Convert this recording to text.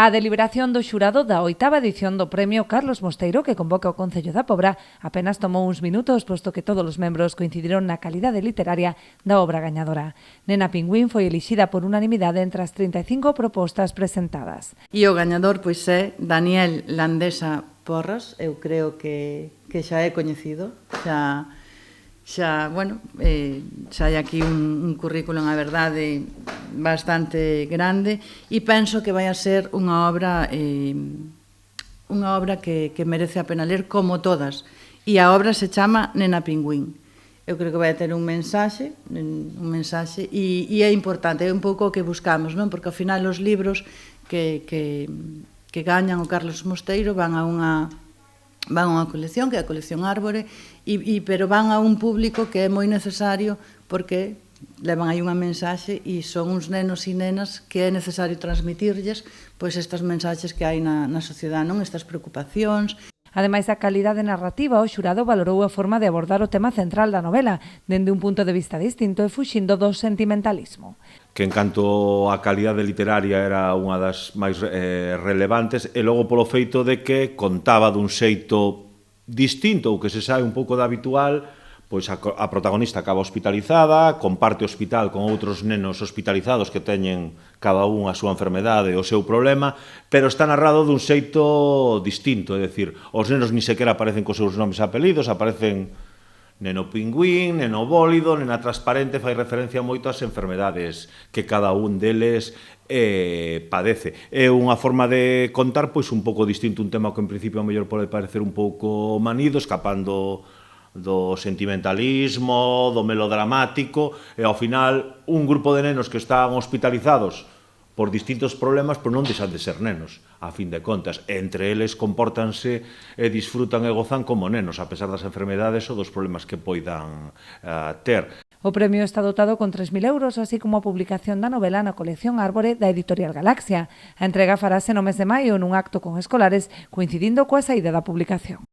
A deliberación do xurado da 8ª edición do Premio Carlos Mosteiro que convoca o Concello da Pobra apenas tomou uns minutos, posto que todos os membros coincidiron na calidade literaria da obra gañadora. Nena Pingüín foi elixida por unanimidade entre as 35 propostas presentadas. E o gañador pois é Daniel Landesa Porras, eu creo que xa é coñecido, xa hai aquí un currículum, a verdade, bastante grande, e penso que vai a ser unha obra que merece a pena ler, como todas. E a obra se chama Nena Pingüín. Eu creo que vai a ter un mensaxe e é importante, é un pouco o que buscamos, non? Porque ao final os libros que gañan o Carlos Mosteiro van a unha colección, que é a colección Árbore, pero van a un público que é moi necesario porque levan aí unha mensaxe e son uns nenos e nenas que é necesario transmitirlles pois estas mensaxes que hai na sociedade, non? Estas preocupacións. Ademais da calidade narrativa, o xurado valorou a forma de abordar o tema central da novela, dende un punto de vista distinto e fuxindo do sentimentalismo. Que en canto a calidade literaria era unha das máis relevantes, e logo polo feito de que contaba dun xeito distinto, ou que se sabe un pouco da habitual, pois a protagonista acaba hospitalizada, comparte hospital con outros nenos hospitalizados que teñen cada un a súa enfermedade e o seu problema, pero está narrado dun xeito distinto, é dicir, os nenos ni sequera aparecen cos seus nomes e apelidos, aparecen neno pingüín, neno bólido, nena transparente, fai referencia moito ás enfermedades que cada un deles padece. É unha forma de contar pois un pouco distinto, un tema que en principio a mellor pode parecer un pouco manido, escapando do sentimentalismo, do melodramático, e ao final un grupo de nenos que están hospitalizados por distintos problemas, pero non deixan de ser nenos, a fin de contas. Entre eles compórtanse e disfrutan e gozan como nenos, a pesar das enfermedades ou dos problemas que poidan ter. O premio está dotado con 3.000 euros, así como a publicación da novela na colección Árbore da editorial Galaxia. A entrega farase no mes de maio nun acto con escolares, coincidindo coa saída da publicación.